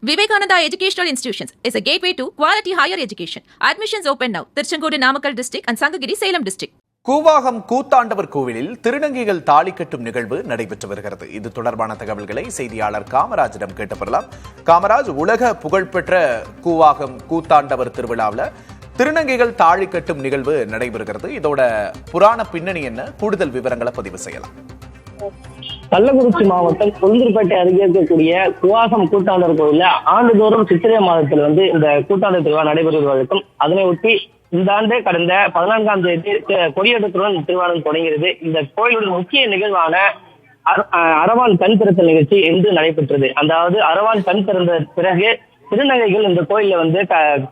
Vivekananda Educational Institutions is a gateway to quality higher education. Admissions open now. Tirchengodu Namakkal district and Sangagiri Salem district. Koovagam Koothandavar கோவிலில் திருநங்கைகள் தாலி கட்டும் நிகழ்வு நடைபெற்று வருகிறது. இது தொடர்பான தகவல்களை செய்தியாளர் காமராஜிடம் கேட்டு பெறலாம். காமராஜ், உலக புகழ்பெற்ற கூவாகம் கூத்தாண்டவர் திருவிழாவில் திருநங்கைகள் தாலி கட்டும் நிகழ்வு நடைபெறுகிறது. இதோட புராண பின்னணி என்ன? கூடுதல் விவரங்களை பதிவு செய்யலாம். கள்ளக்குறிச்சி மாவட்டம் கொழுந்தூர்பேட்டை அருகே இருக்கக்கூடிய கூவாகம் கூத்தாண்டவர் கோயில்ல ஆண்டுதோறும் சித்திரை மாதத்தில் இந்த கூத்தாண்டவர் திருவிழா நடைபெறுவது வழக்கம். அதனை ஒட்டி இந்த ஆண்டு கடந்த 14ஆம் தேதி கொடியேற்றத்துடன் திருவிழா தொடங்குகிறது. இந்த கோயிலுடைய முக்கிய நிகழ்வான அரவான் கண் திறத்தல் நிகழ்ச்சி இன்று நடைபெற்றது. அதாவது அரவான் கண் திறந்த பிறகு திருநங்கைகள் இந்த கோயில்ல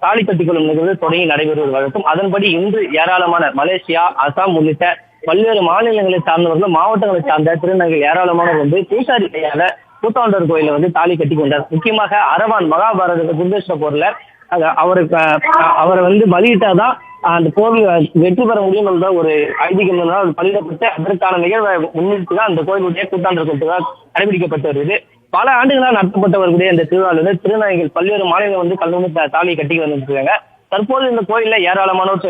தாலி கட்டிக்கொள்ளும் நிகழ்வு தொடங்கி நடைபெறுவது வழக்கம். அதன்படி இன்று ஏராளமான மலேசியா, அசாம் உள்ளிட்ட பல்வேறு மாநிலங்களை சார்ந்தவர்கள், மாவட்டங்களை சார்ந்த திருநங்கைகள் ஏராளமானவர் பூசாரி கையால கூத்தாண்டவர் கோயில தாலி கட்டி கொண்டார். முக்கியமாக அரவான் மகாபாரத குருதேஸ்வர போர்ல அவரை பலியிட்டாதான் அந்த போரில் வெற்றி பெற முடியும் என்ற ஒரு ஐதீகம் பலியிடப்பட்டு அதற்கான நிகழ்வை முன்னிட்டு தான் அந்த கோயிலுடைய கூத்தாண்டவர் கோயில் கடைபிடிக்கப்பட்டு வருகிறது. பல ஆண்டுகளாக நடத்தப்பட்டு வரக்கூடிய இந்த திருவிழாவில் திருநங்கைகள் பல்வேறு மாநிலம் கல்லூரி தாலியை கட்டி வந்துருக்காங்க. தற்போது இந்த கோயில்ல ஏராளமானோர்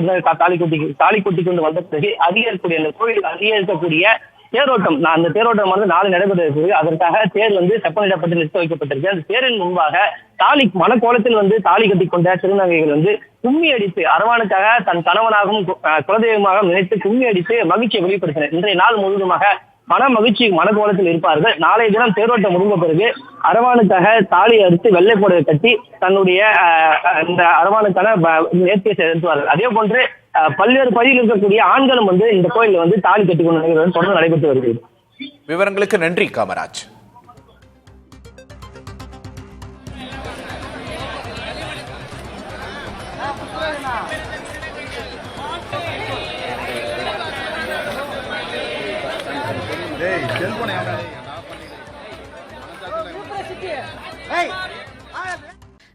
தாலி கொட்டி கொண்டு வந்த பிறகு அதிகரிக்கக்கூடிய இந்த கோயிலுக்கு அதிகரிக்கக்கூடிய தேரோட்டம், அந்த தேரோட்டம் நாளை நடைபெற இருக்குது. அதற்காக தேர் செப்பனிடப்பட்டு நிறுத்த வைக்கப்பட்டிருக்கு. அந்த தேரின் முன்பாக மனக்கோலத்தில் தாலி கட்டி கொண்ட திருநங்கைகள் கும்மி அடித்து அரவானுக்காக தன் கணவனாகவும் குலதெய்வமாக நினைத்து கும்மி அடித்து மகிழ்ச்சியை வெளிப்படுத்தினர். இன்றைய நாள் முழுவதுமாக மனக்கோலத்தில் இருப்பார்கள். நாளைய தினம் தேரோட்டம் முடிந்த பிறகு அரவானுக்காக தாலி அறுத்து வெள்ளை புடவை கட்டி தன்னுடைய இந்த அரவானுக்கான நேர்த்தியை செலுத்துவார்கள். அதே போன்று பல்வேறு பகுதியில் இருக்கக்கூடிய ஆண்களும் இந்த கோயில்ல தாலி கட்டி கொண்டு தொடர்ந்து நடைபெற்று வருகிறது. விவரங்களுக்கு நன்றி Kamaraj.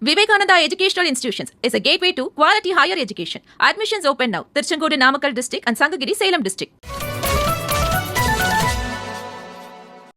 Vivekananda Educational Institutions is a gateway to quality higher education. Admissions open now. Tirchengodu Namakkal district and Sangagiri Salem district.